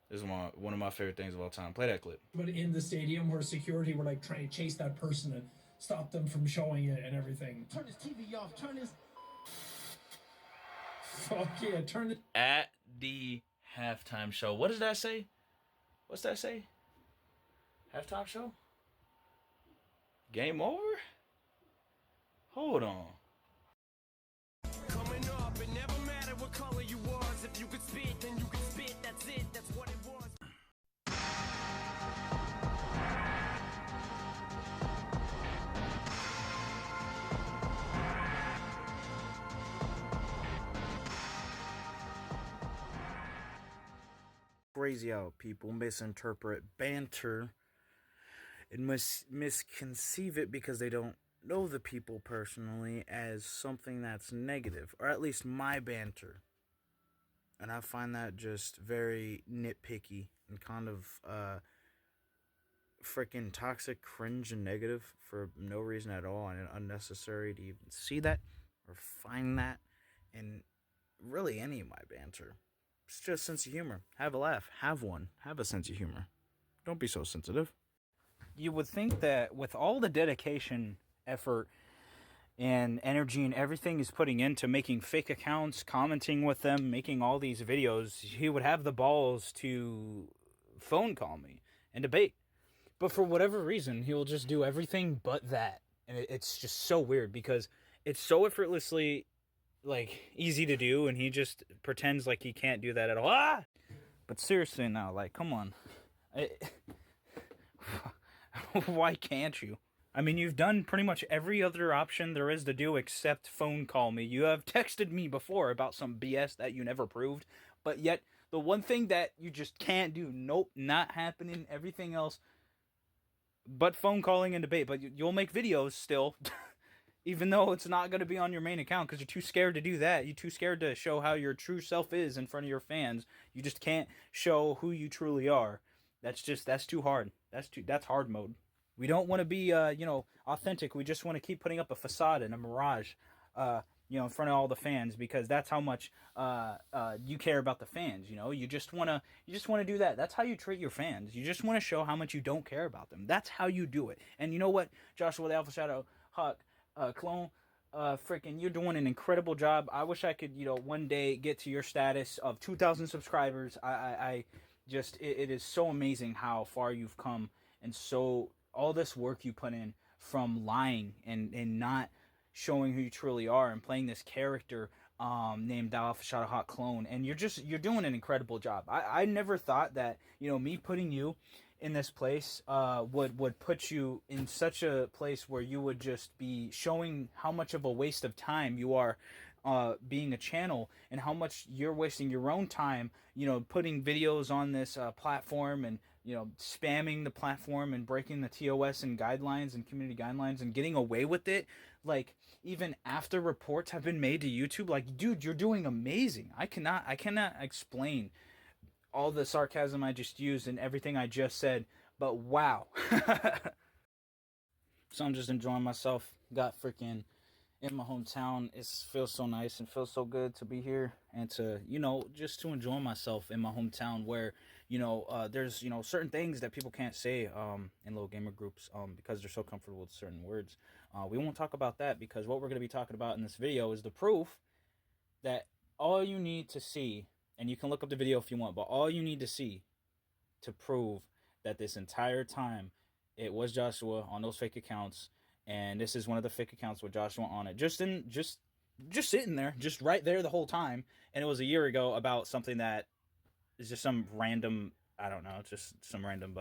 This is one of my favorite things of all time. Play that clip. But in the stadium where security were like trying to chase that person and stop them from showing it and everything. Turn his TV off. Turn his. Fuck yeah! Turn it. At the halftime show. What does that say? What's that say? Halftime show? Game over? Hold on. Coming up, it never mattered what color you was. If you could spit, then you could spit. That's it. That's what it was. Crazy how people misinterpret banter and misconceive it because they don't know the people personally as something that's negative, or at least my banter. And I find that just very nitpicky and kind of freaking toxic, cringe, and negative for no reason at all, and unnecessary to even see that or find that in really any of my banter. It's just sense of humor. Have a laugh. Have one. Have a sense of humor. Don't be so sensitive. You would think that with all the dedication, effort, and energy and everything he's putting into making fake accounts, commenting with them, making all these videos, he would have the balls to phone call me and debate. But for whatever reason, he will just do everything but that. And it's just so weird because it's so effortlessly like easy to do, and he just pretends like he can't do that at all. Ah! But seriously now, like, come on. Why can't you? I mean, you've done pretty much every other option there is to do except phone call me. You have texted me before about some BS that you never proved, but yet the one thing that you just can't do, nope, not happening, everything else but phone calling and debate. But you'll make videos still. Even though it's not going to be on your main account because you're too scared to do that. You're too scared to show how your true self is in front of your fans. You just can't show who you truly are. That's too hard. That's hard mode. We don't want to be authentic. We just want to keep putting up a facade and a mirage in front of all the fans because that's how much you care about the fans. You just want to do that. That's how you treat your fans. You just want to show how much you don't care about them. That's how you do it. And you know what, Joshua the Alpha Shadow Hawk Clone, freaking, you're doing an incredible job. I wish I could, one day get to your status of 2,000 subscribers. I just, it is so amazing how far you've come, and so all this work you put in from lying and not showing who you truly are and playing this character named Alpha Shadow Hawk Clone, and you're doing an incredible job. I never thought that me putting you in this place would put you in such a place where you would just be showing how much of a waste of time you are being a channel, and how much you're wasting your own time putting videos on this platform, and spamming the platform and breaking the TOS and guidelines and community guidelines and getting away with it, like even after reports have been made to YouTube. Like, dude, you're doing amazing. I cannot explain all the sarcasm I just used and everything I just said, but wow. So I'm just enjoying myself. Got freaking in my hometown. It feels so nice and feels so good to be here and to, just to enjoy myself in my hometown where, there's, certain things that people can't say in little gamer groups because they're so comfortable with certain words. We won't talk about that because what we're going to be talking about in this video is the proof that all you need to see, and you can look up the video if you want, but all you need to see to prove that this entire time it was Joshua on those fake accounts, and this is one of the fake accounts with Joshua on it, just sitting there, just right there the whole time, and it was a year ago about something that is just some random, I don't know, just some random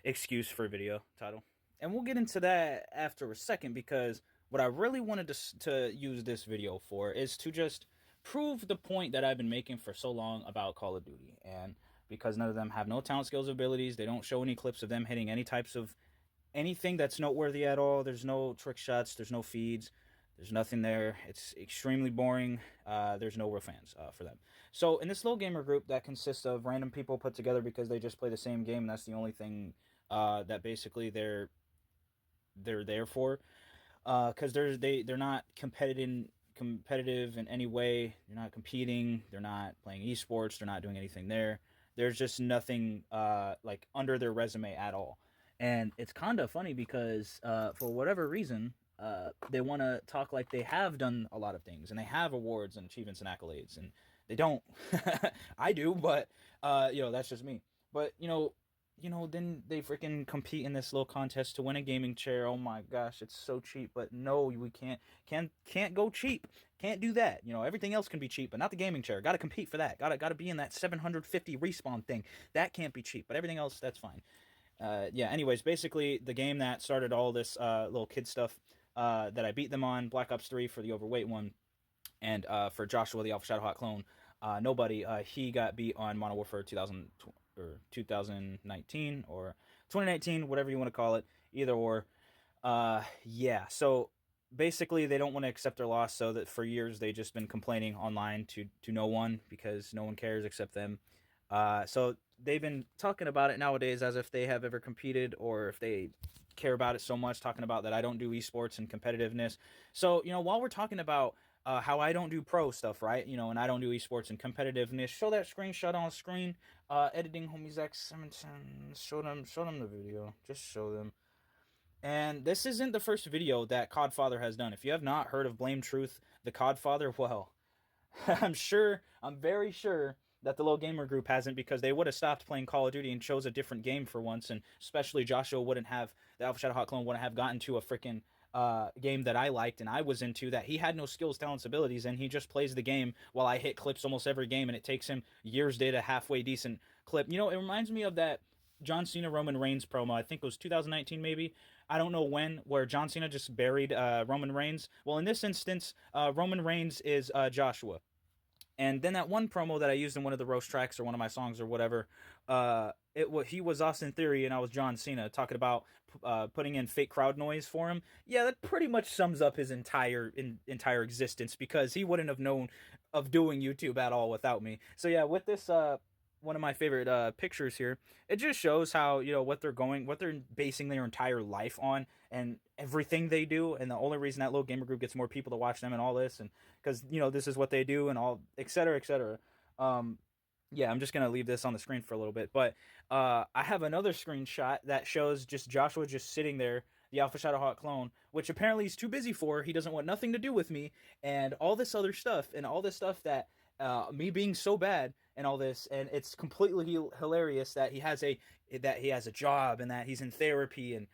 excuse for a video title. And we'll get into that after a second, because what I really wanted to use this video for is to just prove the point that I've been making for so long about Call of Duty. And because none of them have no talent, skills, abilities, they don't show any clips of them hitting any types of anything that's noteworthy at all. There's no trick shots, there's no feeds, there's nothing there. It's extremely boring. There's no real fans for them. So in this little gamer group that consists of random people put together because they just play the same game, that's the only thing that basically they're there for, because they're not competitive in any way. They're not competing. They're not playing esports. They're not doing anything there. There's just nothing like under their resume at all. And it's kind of funny because for whatever reason, they want to talk like they have done a lot of things and they have awards and achievements and accolades, and they don't. I do, but that's just me. But then they freaking compete in this little contest to win a gaming chair. Oh my gosh, it's so cheap. But no, we can't go cheap. Can't do that. Everything else can be cheap, but not the gaming chair. Got to compete for that. Got to be in that 750 respawn thing. That can't be cheap. But everything else, that's fine. Anyways, basically the game that started all this little kid stuff that I beat them on, Black Ops 3 for the overweight one, and for Joshua the Alpha Shadow Hot clone, nobody. He got beat on Modern Warfare 2000 or 2019 or 2019, whatever you want to call it, either or. Yeah. So basically, they don't want to accept their loss. So that for years they've just been complaining online to no one because no one cares except them. So they've been talking about it nowadays as if they have ever competed or if they care about it so much, talking about that I don't do esports and competitiveness. So, while we're talking about how I don't do pro stuff, right? And I don't do esports and competitiveness, show that screenshot on screen. Editing homies ZXinfinite, show them the video. Just show them. And this isn't the first video that Codfather has done. If you have not heard of Blame Truth, the Codfather, well, I'm very sure that the Low Gamer Group hasn't, because they would have stopped playing Call of Duty and chose a different game for once, and especially Joshua wouldn't have, the Alpha Shadow Hot clone wouldn't have gotten to a freaking game that I liked and I was into, that he had no skills, talents, abilities, and he just plays the game while I hit clips almost every game, and it takes him years to hit a halfway decent clip. It reminds me of that John Cena Roman Reigns promo. I think it was 2019 maybe. I don't know when, where John Cena just buried Roman Reigns. Well, in this instance, Roman Reigns is Joshua. And then that one promo that I used in one of the roast tracks or one of my songs or whatever, he was Austin Theory and I was John Cena, talking about putting in fake crowd noise for him. Yeah, that pretty much sums up his entire existence, because he wouldn't have known of doing YouTube at all without me. So yeah, with this one of my favorite pictures here, it just shows how what they're basing their entire life on and everything they do, and the only reason that Low Gamer Group gets more people to watch them and all this, and because this is what they do and all, etc., etc. Yeah, I'm just gonna leave this on the screen for a little bit, but I have another screenshot that shows just Joshua just sitting there, the Alpha Shadow Hawk clone, which apparently he's too busy for. He doesn't want nothing to do with me and all this other stuff, and all this stuff that me being so bad and all this, and it's completely hilarious that he has a job and that he's in therapy and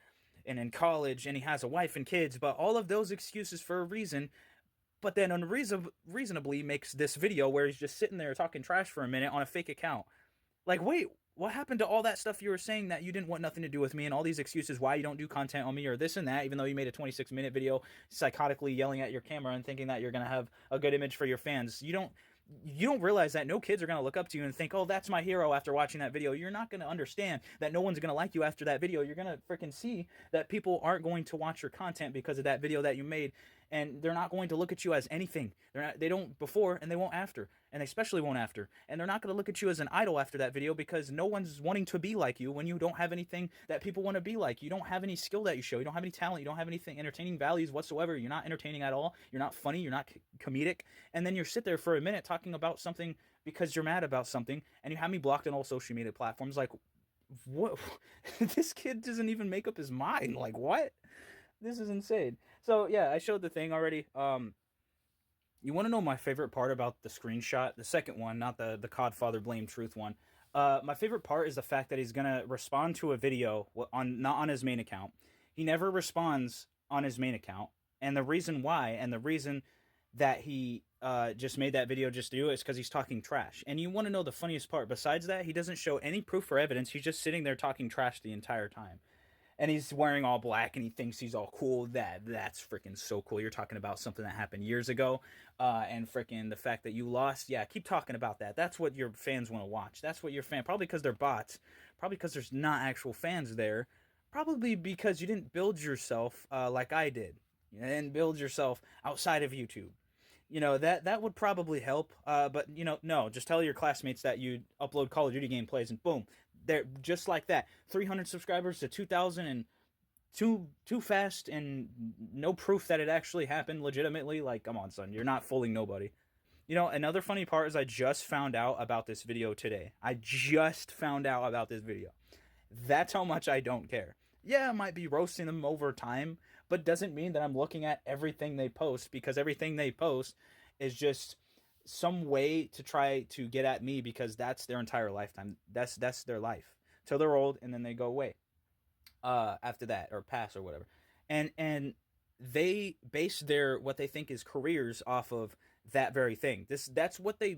in college and he has a wife and kids, but all of those excuses for a reason. But then unreasonably makes this video where he's just sitting there talking trash for a minute on a fake account. Like, wait, what happened to all that stuff you were saying that you didn't want nothing to do with me, and all these excuses why you don't do content on me or this and that, even though you made a 26-minute video psychotically yelling at your camera and thinking that you're going to have a good image for your fans. You don't realize that no kids are going to look up to you and think, oh, that's my hero after watching that video. You're not going to understand that no one's going to like you after that video. You're going to freaking see that people aren't going to watch your content because of that video that you made, and they're not going to look at you as anything. They don't before, and they won't after, and they especially won't after. And they're not going to look at you as an idol after that video, because no one's wanting to be like you when you don't have anything that people want to be like. You don't have any skill that you show. You don't have any talent. You don't have anything entertaining values whatsoever. You're not entertaining at all. You're not funny. You're not comedic. And then you sit there for a minute talking about something because you're mad about something, and you have me blocked on all social media platforms. Like, what? This kid doesn't even make up his mind. Like, what? This is insane. So yeah, I showed the thing already. You want to know my favorite part about the screenshot, the second one, not the Codfather Blame Truth one. My favorite part is the fact that he's gonna respond to a video not on his main account. He never responds on his main account, and the reason why, and the reason that he just made that video just to do it, is because he's talking trash. And you want to know the funniest part? Besides that, he doesn't show any proof or evidence. He's just sitting there talking trash the entire time. And he's wearing all black and he thinks he's all cool. That's freaking so cool. You're talking about something that happened years ago, and freaking the fact that you lost. Yeah, keep talking about that. That's what your fans want to watch. That's what your probably because they're bots, probably because there's not actual fans there, probably because you didn't build yourself like I did. You didn't build yourself outside of YouTube. That would probably help. But no, just tell your classmates that you upload Call of Duty gameplays and boom, they're just like that. 300 subscribers to 2,000 and too fast, and no proof that it actually happened legitimately. Like, come on, son, you're not fooling nobody. You know, another funny part is I just found out about this video today. I just found out about this video. That's how much I don't care. Yeah, I might be roasting them over time, but doesn't mean that I'm looking at everything they post, because everything they post is just some way to try to get at me, because that's their entire lifetime. That's their life till they're old, and then they go away after that, or pass, or whatever. And they base their what they think is careers off of that very thing. That's what they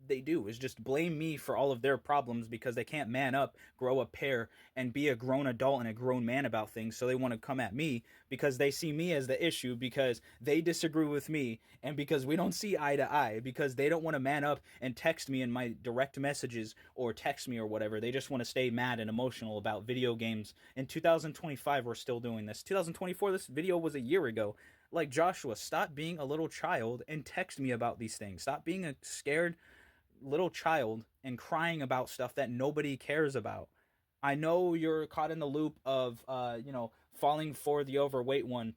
do, is just blame me for all of their problems, because they can't man up, grow a pair, and be a grown adult and a grown man about things. So they want to come at me because they see me as the issue, because they disagree with me, and because we don't see eye to eye, because they don't want to man up and text me in my direct messages or text me or whatever. They just want to stay mad and emotional about video games. In 2025, we're still doing this. 2024, this video was a year ago. Like, Joshua, stop being a little child and text me about these things. Stop being a scared little child and crying about stuff that nobody cares about. I know you're caught in the loop of, falling for the overweight one,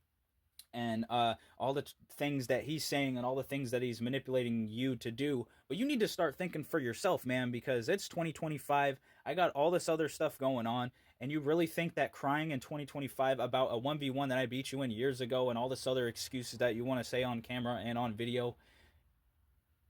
and all the things that he's saying and all the things that he's manipulating you to do. But you need to start thinking for yourself, man, because it's 2025. I got all this other stuff going on. And you really think that crying in 2025 about a 1v1 that I beat you in years ago, and all this other excuses that you want to say on camera and on video,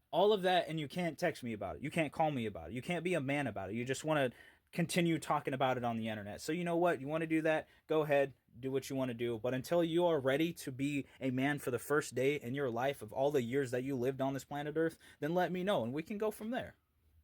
all of that, and you can't text me about it, you can't call me about it, you can't be a man about it, you just want to continue talking about it on the internet. So you know what, you want to do that, go ahead, do what you want to do. But until you are ready to be a man for the first day in your life of all the years that you lived on this planet Earth, then let me know and we can go from there.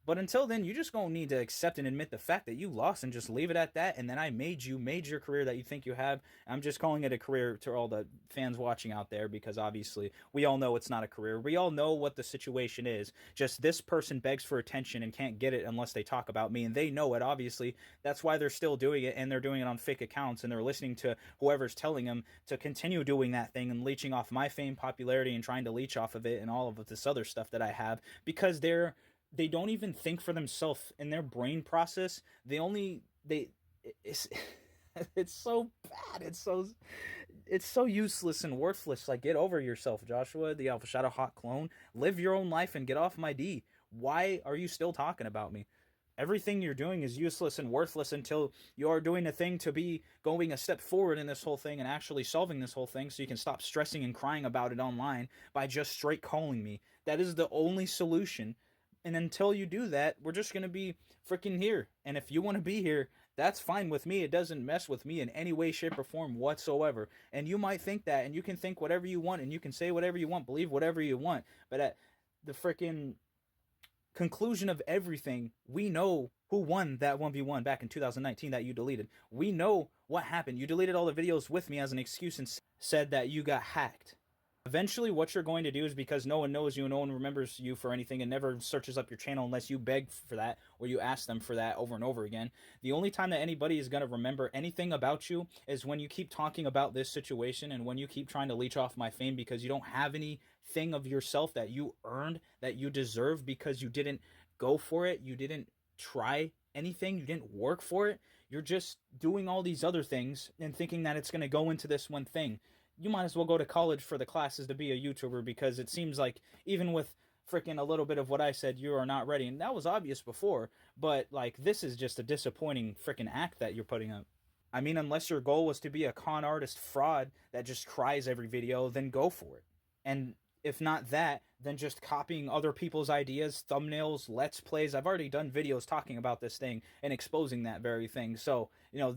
But until then, you just gonna need to accept and admit the fact that you lost, and just leave it at that. And then I made your career that you think you have. I'm just calling it a career to all the fans watching out there, because obviously we all know it's not a career. We all know what the situation is. Just this person begs for attention and can't get it unless they talk about me, and they know it, obviously. That's why they're still doing it, and they're doing it on fake accounts, and they're listening to whoever's telling them to continue doing that thing and leeching off my fame, popularity, and trying to leech off of it and all of this other stuff that I have, because they don't even think for themselves in their brain process. It's it's so bad. It's so useless and worthless. Like, get over yourself, Joshua, the Alpha Shadow Hot clone. Live your own life and get off my D. Why are you still talking about me? Everything you're doing is useless and worthless until you are doing a thing to be going a step forward in this whole thing and actually solving this whole thing, so you can stop stressing and crying about it online by just straight calling me. That is the only solution. And until you do that, we're just going to be freaking here. And if you want to be here, that's fine with me. It doesn't mess with me in any way, shape, or form whatsoever. And you might think that, and you can think whatever you want, and you can say whatever you want, believe whatever you want. But at the freaking conclusion of everything, we know who won that 1v1 back in 2019 that you deleted. We know what happened. You deleted all the videos with me as an excuse and said that you got hacked. Eventually, what you're going to do is, because no one knows you, no one remembers you for anything, and never searches up your channel unless you beg for that or you ask them for that over and over again. The only time that anybody is going to remember anything about you is when you keep talking about this situation, and when you keep trying to leech off my fame, because you don't have anything of yourself that you earned, that you deserve, because you didn't go for it, you didn't try anything, you didn't work for it. You're just doing all these other things and thinking that it's going to go into this one thing. You might as well go to college for the classes to be a YouTuber, because it seems like even with freaking a little bit of what I said, you are not ready. And that was obvious before, but like, this is just a disappointing freaking act that you're putting up. I mean, unless your goal was to be a con artist fraud that just cries every video, then go for it. And if not that, then just copying other people's ideas, thumbnails, let's plays. I've already done videos talking about this thing and exposing that very thing. So,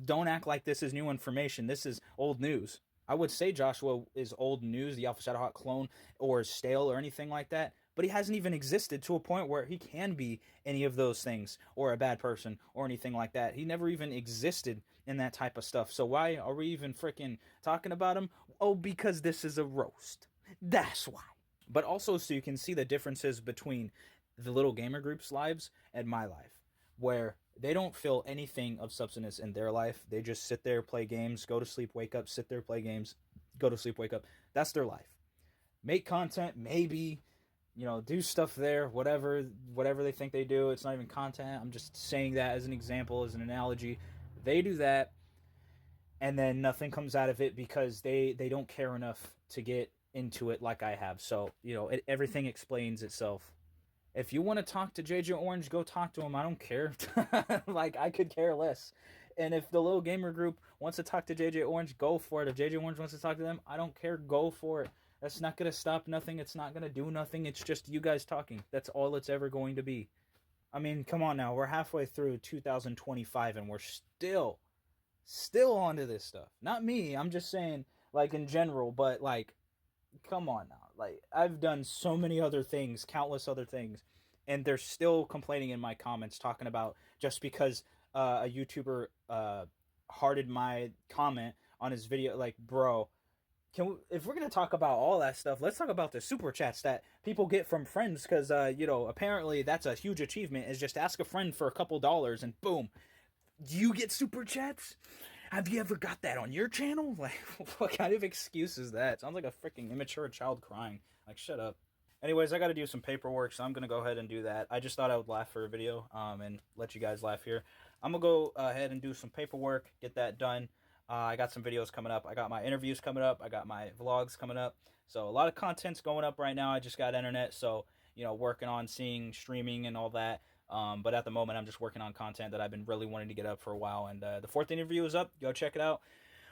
don't act like this is new information. This is old news. I would say Joshua is old news, the Alpha Shadow Hot clone, or stale or anything like that, but he hasn't even existed to a point where he can be any of those things, or a bad person, or anything like that. He never even existed in that type of stuff. So why are we even freaking talking about him? Oh, because this is a roast. That's why. But also, so you can see the differences between the little gamer group's lives and my life, where they don't feel anything of substance in their life. They just sit there, play games, go to sleep, wake up, sit there, play games, go to sleep, wake up. That's their life. Make content, maybe, do stuff there, whatever they think they do. It's not even content. I'm just saying that as an example, as an analogy. They do that, and then nothing comes out of it, because they don't care enough to get into it like I have. So, you know, everything explains itself. If you want to talk to JJ Orange, go talk to him. I don't care. Like, I could care less. And if the little gamer group wants to talk to JJ Orange, go for it. If JJ Orange wants to talk to them, I don't care. Go for it. That's not going to stop nothing. It's not going to do nothing. It's just you guys talking. That's all it's ever going to be. I mean, come on now. We're halfway through 2025 and we're still onto this stuff. Not me. I'm just saying, like, in general, but, like, come on now. Like, I've done so many other things, countless other things, and they're still complaining in my comments, talking about just because a YouTuber hearted my comment on his video. Like, bro, if we're gonna talk about all that stuff, let's talk about the super chats that people get from friends, because you know, apparently that's a huge achievement, is just ask a friend for a couple dollars and boom, you get super chats. Have you ever got that on your channel? Like, what kind of excuse is that? Sounds like a freaking immature child crying. Like, shut up. Anyways, I gotta do some paperwork, so I'm gonna go ahead and do that. I just thought I would laugh for a video, and let you guys laugh here. I'm gonna go ahead and do some paperwork, get that done. I got some videos coming up. I got my interviews coming up. I got my vlogs coming up. So a lot of content's going up right now. I just got internet, so, you know, working on seeing streaming and all that. But at the moment, I'm just working on content that I've been really wanting to get up for a while. And the 4th interview is up. Go check it out.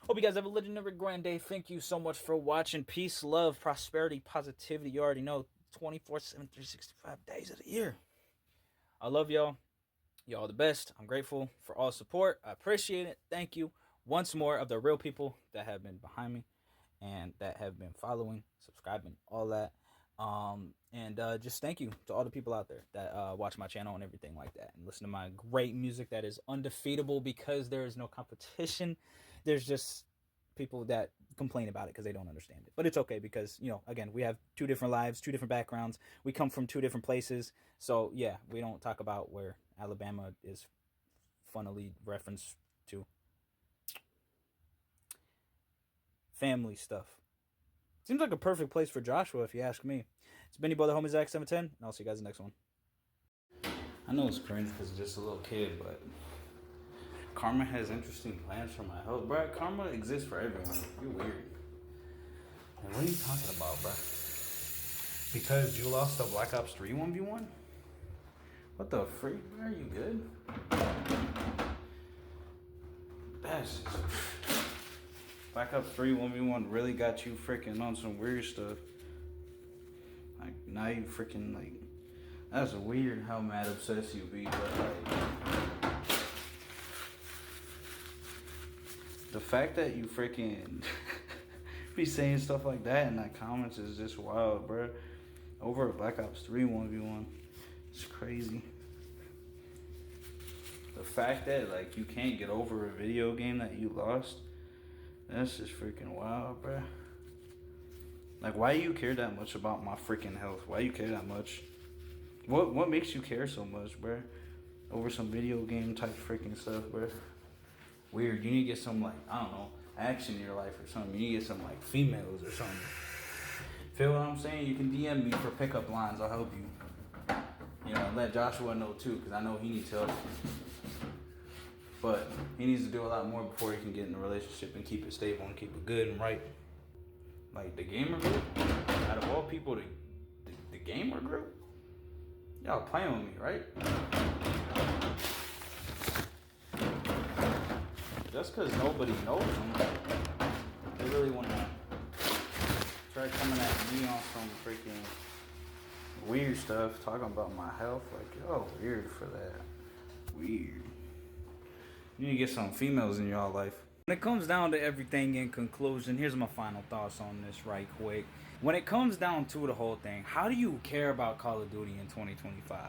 Hope you guys have a legendary grand day. Thank you so much for watching. Peace, love, prosperity, positivity. You already know, 24/7, 365 days of the year. I love y'all. Y'all the best. I'm grateful for all support. I appreciate it. Thank you once more of the real people that have been behind me and that have been following, subscribing, all that. And just thank you to all the people out there that watch my channel and everything like that, and listen to my great music that is undefeatable because there is no competition. There's just people that complain about it because they don't understand it, but it's okay, because, you know, again, we have 2 different lives, 2 different backgrounds. We come from 2 different places. So yeah, we don't talk about where Alabama is funnily referenced to. Family stuff. Seems like a perfect place for Joshua, if you ask me. It's been your brother, homie ZXinfinite, and I'll see you guys in the next one. I know it's cringe because it's just a little kid, but karma has interesting plans for my health. Bro, karma exists for everyone. You're weird. And what are you talking about, bro? Because you lost the Black Ops 3 1v1? What the freak? Are you good? That's just... Black Ops 3 1v1 really got you freaking on some weird stuff. Like, now you freaking, like... That's weird how mad obsessed you be, but, like... The fact that you freaking... be saying stuff like that in the comments is just wild, bro. Over a Black Ops 3 1v1. It's crazy. The fact that, like, you can't get over a video game that you lost... That's just freaking wild, bruh. Like, why do you care that much about my freaking health? Why do you care that much? What makes you care so much, bruh? Over some video game type freaking stuff, bruh. Weird. You need to get some, like, I don't know, action in your life or something. You need to get some, like, females or something. Feel what I'm saying? You can DM me for pickup lines. I'll help you. You know, and let Joshua know, too, because I know he needs help. But he needs to do a lot more before he can get in a relationship and keep it stable and keep it good and right. Like, the gamer group, out of all people, the gamer group, y'all playing with me, right? Just because nobody knows them, they really want to try coming at me on some freaking weird stuff, talking about my health. Like, y'all weird for that. Weird. You need to get some females in y'all life. When it comes down to everything in conclusion, here's my final thoughts on this right quick. When it comes down to the whole thing, how do you care about Call of Duty in 2025?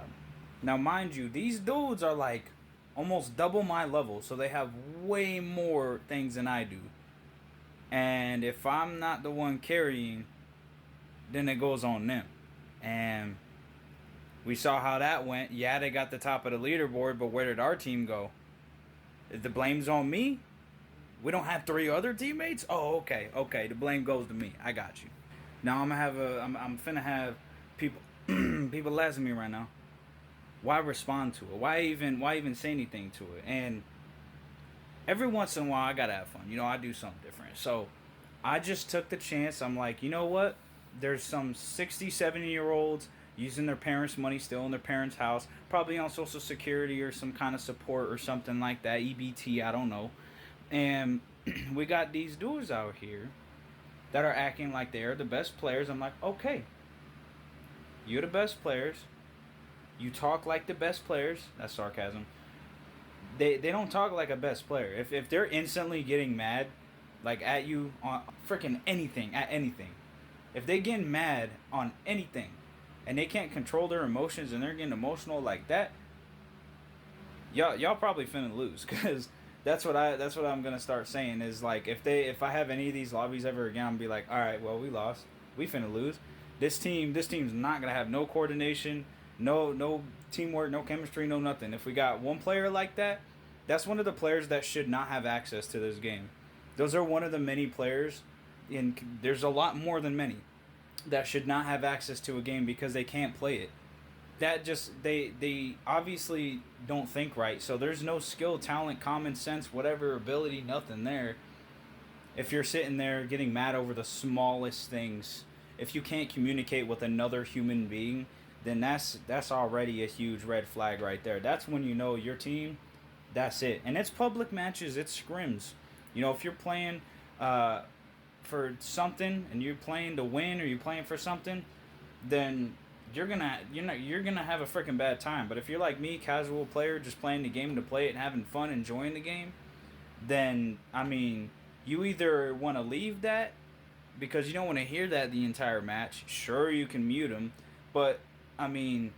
Now, mind you, these dudes are like almost double my level, so they have way more things than I do. And if I'm not the one carrying, then it goes on them. And we saw how that went. Yeah, they got the top of the leaderboard, but where did our team go? If the blame's on me, we don't have 3 other teammates? Oh, okay, the blame goes to me. I got you. Now I'm finna have people people asking me right now, why respond to it? Why even say anything to it? And every once in a while I gotta have fun. You know, I do something different. So I just took the chance. I'm like, you know what? There's some 60, 70-year-olds using their parents' money still in their parents' house, probably on Social Security or some kind of support or something like that, EBT, I don't know. And we got these dudes out here that are acting like they're the best players. I'm like, okay, you're the best players. You talk like the best players. That's sarcasm. They don't talk like a best player. If they're instantly getting mad, like at you on freaking anything, at anything, if they get mad on anything, and they can't control their emotions and they're getting emotional like that, y'all probably finna lose, because that's what I'm gonna start saying is like if I have any of these lobbies ever again, I'm gonna be like, all right, well, we lost, we finna lose. This team's not gonna have no coordination, no teamwork, no chemistry, no nothing. If we got one player like that, that's one of the players that should not have access to this game. Those are one of the many players, and there's a lot more than many, that should not have access to a game because they can't play it. That just they obviously don't think right. So there's no skill, talent, common sense, whatever ability, nothing there. If you're sitting there getting mad over the smallest things, if you can't communicate with another human being, then that's already a huge red flag right there. That's when you know your team, that's it. And it's public matches, it's scrims. You know, if you're playing for something and you're playing to win or you're playing for something, then you're gonna have a freaking bad time. But if you're like me, casual player, just playing the game to play it and having fun, enjoying the game, then I mean, you either want to leave that because you don't want to hear that the entire match. Sure, you can mute them, but I mean,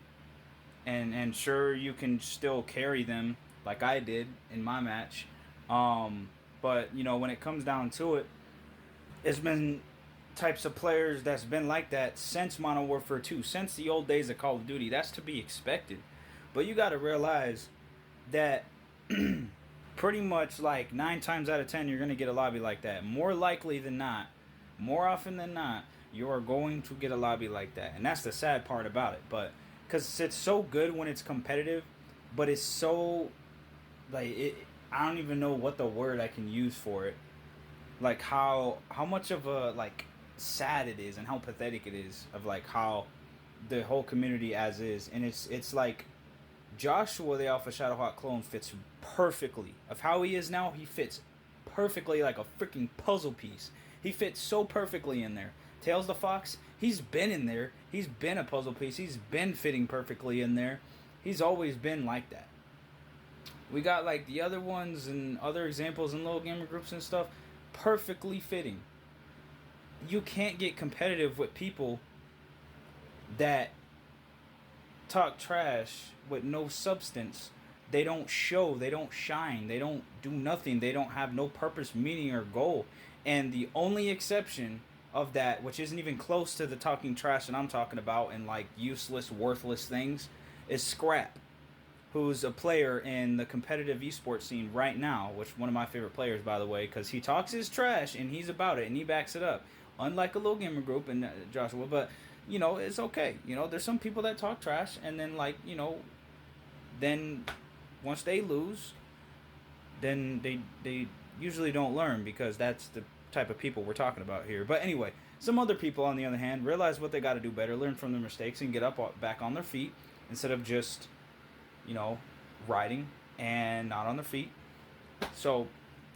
and sure you can still carry them like I did in my match. Um, but you know, when it comes down to it, it's been types of players that's been like that since Modern Warfare 2, since the old days of Call of Duty. That's to be expected. But you got to realize that pretty much like 9 times out of 10, you're going to get a lobby like that. More likely than not, more often than not, you are going to get a lobby like that. And that's the sad part about it. But because it's so good when it's competitive, but it's so, like, I don't even know what the word I can use for it. Like how much of a like sad it is and how pathetic it is of like how the whole community as is. And it's like Joshua, the Alpha Shadowhawk clone, fits perfectly of how he is now. He fits perfectly like a freaking puzzle piece. He fits so perfectly in there. Tails the Fox, he's been in there. He's been a puzzle piece. He's been fitting perfectly in there. He's always been like that. We got like the other ones and other examples in little gamer groups and stuff, perfectly fitting. You can't get competitive with people that talk trash with no substance. They don't show, they don't shine, they don't do nothing, they don't have no purpose, meaning, or goal. And the only exception of that, which isn't even close to the talking trash that I'm talking about and like useless, worthless things, is Scrap, who's a player in the competitive esports scene right now, which one of my favorite players, by the way, because he talks his trash and he's about it and he backs it up. Unlike a little gamer group and Joshua, but you know, it's okay. You know, there's some people that talk trash and then like, you know, then once they lose, then they usually don't learn, because that's the type of people we're talking about here. But anyway, some other people on the other hand realize what they got to do better, learn from their mistakes, and get up back on their feet instead of just, you know, riding and not on their feet. So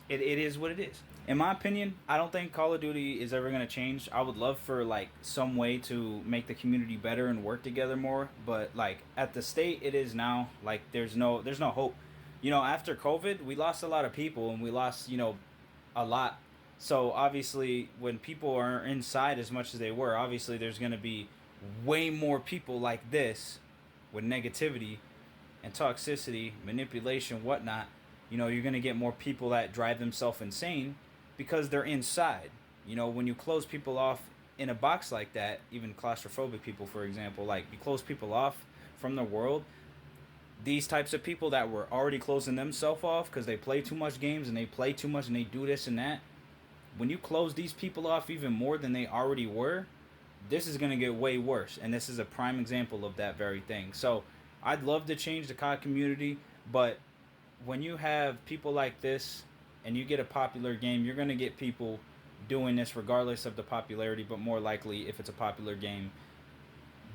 it is what it is. In my opinion, I don't think Call of Duty is ever going to change. I would love for like some way to make the community better and work together more, but like at the state it is now, like there's no hope. You know, after COVID, we lost a lot of people and we lost, you know, a lot. So obviously when people are inside as much as they were, obviously there's going to be way more people like this with negativity and toxicity, manipulation, whatnot. You know, you're going to get more people that drive themselves insane because they're inside. You know, when you close people off in a box like that, even claustrophobic people, for example, like you close people off from the world, these types of people that were already closing themselves off because they play too much games and they play too much and they do this and that, when you close these people off even more than they already were, this is going to get way worse. And this is a prime example of that very thing. So I'd love to change the COD community, but when you have people like this and you get a popular game, you're going to get people doing this regardless of the popularity, but more likely if it's a popular game,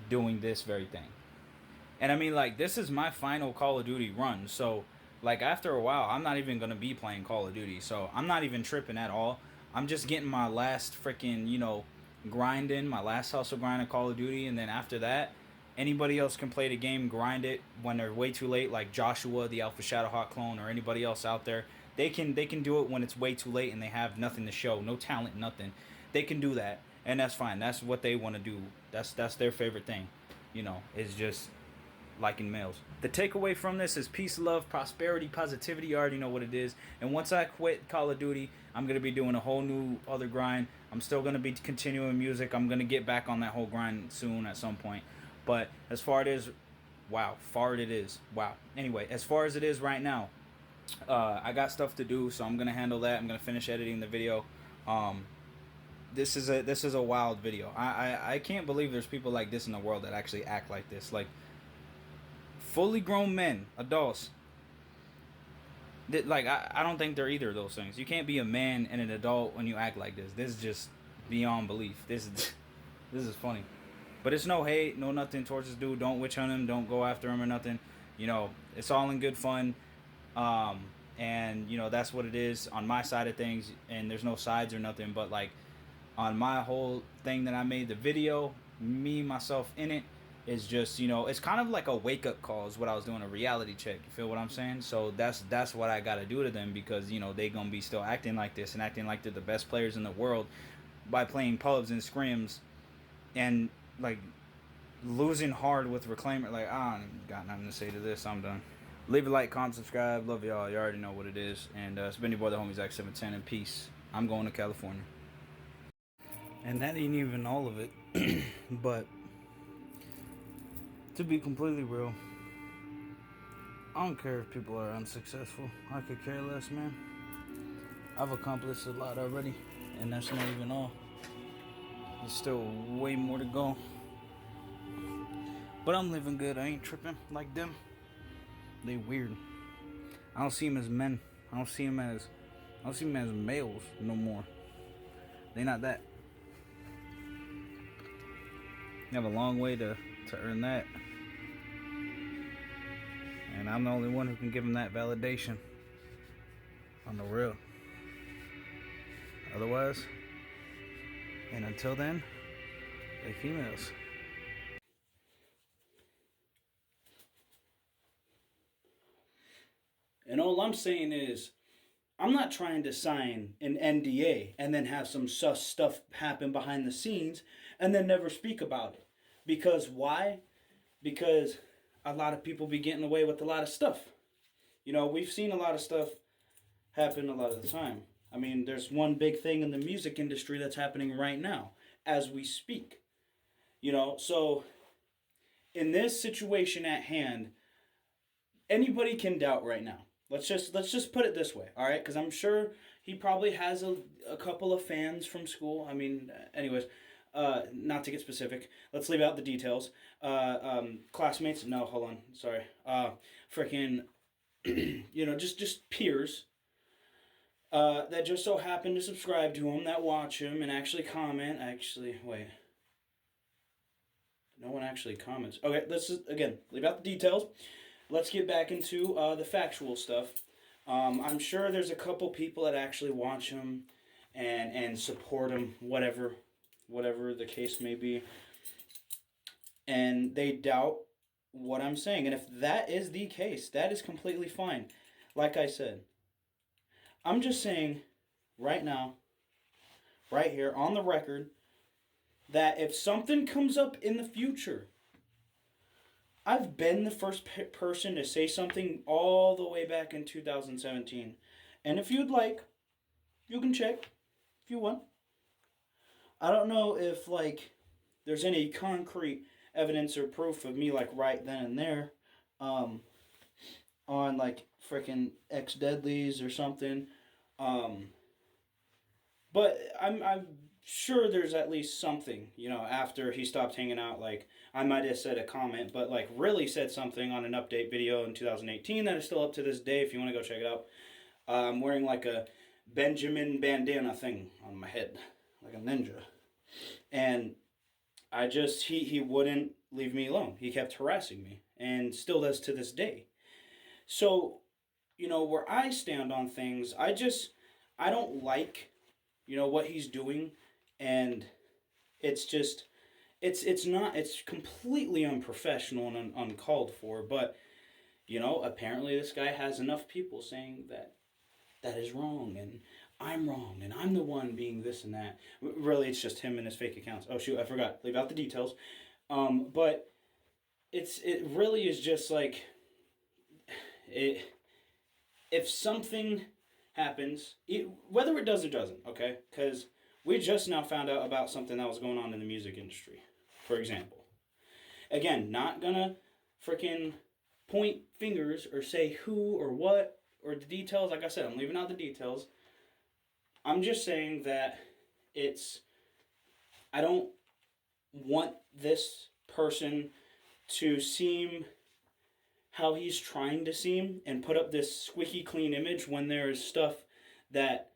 doing this very thing. And I mean, like, this is my final Call of Duty run, so like after a while, I'm not even gonna be playing Call of Duty, so I'm not even tripping at all. I'm just getting my last freaking, grind in, my last hustle grind of Call of Duty, and then after that, anybody else can play the game, grind it when they're way too late, like Joshua, the Alpha Shadowhawk clone, or anybody else out there. They can do it when it's way too late and they have nothing to show, no talent, nothing. They can do that, and that's fine. That's what they want to do. That's their favorite thing. Is just liking males. The takeaway from this is peace, love, prosperity, positivity. You already know what it is. And once I quit Call of Duty, I'm going to be doing a whole new other grind. I'm still going to be continuing music. I'm going to get back on that whole grind soon at some point. But as far it is. Wow. Anyway, as far as it is right now, I got stuff to do, so I'm going to handle that. I'm going to finish editing the video. This is a wild video. I can't believe there's people like this in the world that actually act like this. Like, fully grown men, adults. Like, I don't think they're either of those things. You can't be a man and an adult when you act like this. This is just beyond belief. This is funny. But it's no hate, no nothing towards this dude. Don't witch hunt him. Don't go after him or nothing. It's all in good fun. And, that's what it is on my side of things. And there's no sides or nothing. But, like, on my whole thing that I made the video, me, myself in it, is just, it's kind of like a wake-up call is what I was doing, a reality check. You feel what I'm saying? So that's what I got to do to them, because, they going to be still acting like this and acting like they're the best players in the world by playing pubs and scrims and, like, losing hard with Reclaimer. Like, I don't even got nothing to say to this. I'm done. Leave a like, comment, subscribe. Love y'all. You already know what it is. And it's been your boy, the homie ZXinfinite, and peace. I'm going to California. And that ain't even all of it. But to be completely real, I don't care if people are unsuccessful. I could care less, man. I've accomplished a lot already, and that's not even all. There's still way more to go. But I'm living good. I ain't tripping like them. They weird. I don't see them as men. I don't see them as males no more. They not that. You have a long way to earn that. And I'm the only one who can give them that validation. On the real. Otherwise, and until then, they females. And all I'm saying is, I'm not trying to sign an NDA and then have some sus stuff happen behind the scenes and then never speak about it. Because why? Because a lot of people be getting away with a lot of stuff. We've seen a lot of stuff happen a lot of the time. I mean, there's one big thing in the music industry that's happening right now as we speak. So in this situation at hand, anybody can doubt right now. Let's just put it this way, all right? Because I'm sure he probably has a couple of fans from school. I mean, anyways, not to get specific. Let's leave out the details. Classmates? No, hold on. Sorry. Freaking, just peers that just so happen to subscribe to him, that watch him, and actually comment. Wait. No one actually comments. Okay, again, leave out the details. Let's get back into the factual stuff. I'm sure there's a couple people that actually watch him and support him, whatever the case may be. And they doubt what I'm saying. And if that is the case, that is completely fine. Like I said, I'm just saying right now, right here on the record, that if something comes up in the future, I've been the first person to say something all the way back in 2017. And if you'd like, you can check if you want. I don't know if, like, there's any concrete evidence or proof of me, like, right then and there on, like, frickin' X-Deadlies or something. But I'm sure there's at least something, after he stopped hanging out. Like, I might have said a comment, but, like, really said something on an update video in 2018 that is still up to this day if you want to go check it out. I'm wearing, like, a Benjamin bandana thing on my head, like a ninja. And he wouldn't leave me alone. He kept harassing me and still does to this day. So, where I stand on things, I don't like, what he's doing. And it's just, it's completely unprofessional and uncalled for. But, apparently this guy has enough people saying that is wrong and I'm wrong and I'm the one being this and that. Really, it's just him and his fake accounts. Oh shoot, I forgot. Leave out the details. But it really is just like it. If something happens, whether it does or doesn't, okay? Because we just now found out about something that was going on in the music industry, for example. Again, not gonna freaking point fingers or say who or what or the details. Like I said, I'm leaving out the details. I'm just saying that I don't want this person to seem how he's trying to seem and put up this squeaky clean image when there is stuff that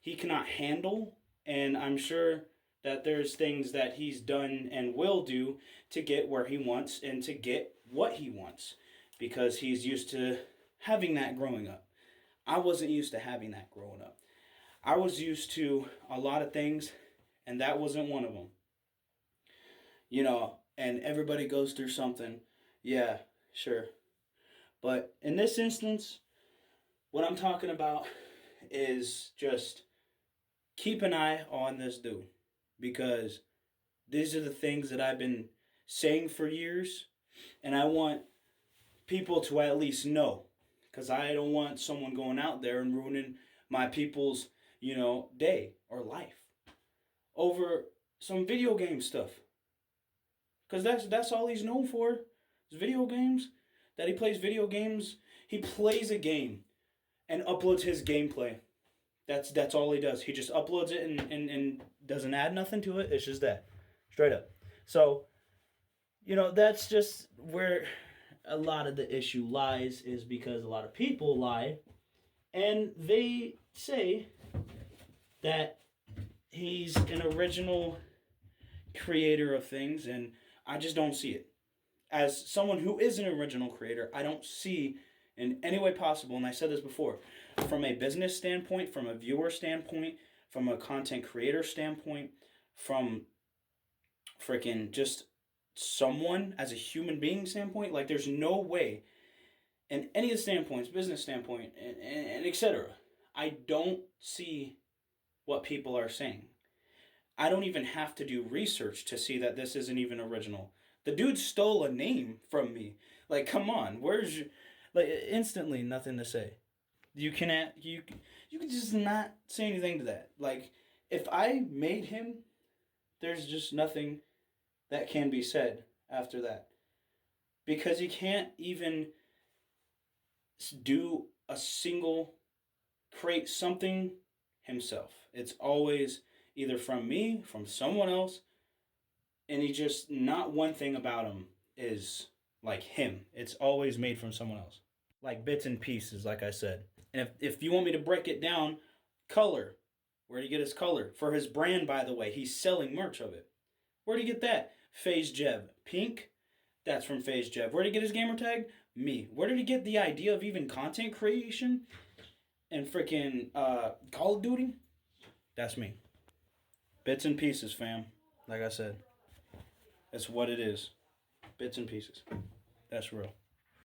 he cannot handle. And I'm sure that there's things that he's done and will do to get where he wants and to get what he wants, because he's used to having that growing up. I wasn't used to having that growing up. I was used to a lot of things, and that wasn't one of them. And everybody goes through something. Yeah, sure. But in this instance, what I'm talking about is just keep an eye on this dude, because these are the things that I've been saying for years, and I want people to at least know, because I don't want someone going out there and ruining my people's, day or life over some video game stuff. Because that's all he's known for, is video games. That he plays video games. He plays a game and uploads his gameplay. That's all he does. He just uploads it and doesn't add nothing to it. It's just that. Straight up. So, that's just where a lot of the issue lies, is because a lot of people lie and they say that he's an original creator of things, and I just don't see it. As someone who is an original creator, I don't see in any way possible, and I said this before, from a business standpoint, from a viewer standpoint, from a content creator standpoint, from freaking just someone as a human being standpoint, like there's no way in any of the standpoints, business standpoint, and etc. I don't see what people are saying. I don't even have to do research to see that this isn't even original. The dude stole a name from me. Like, come on, where's your, like, instantly nothing to say. You can just not say anything to that. Like, if I made him, there's just nothing that can be said after that, because he can't even do a single create something himself. It's always either from me, from someone else, and he just, not one thing about him is like him. It's always made from someone else. Like bits and pieces, like I said. And if you want me to break it down, color. Where'd he get his color? For his brand, by the way, he's selling merch of it. Where'd he get that? FaZe Jev. Pink? That's from FaZe Jev. Where'd he get his gamer tag? Me. Where did he get the idea of even content creation and freaking Call of Duty? That's me. Bits and pieces, fam. Like I said. That's what it is. Bits and pieces. That's real.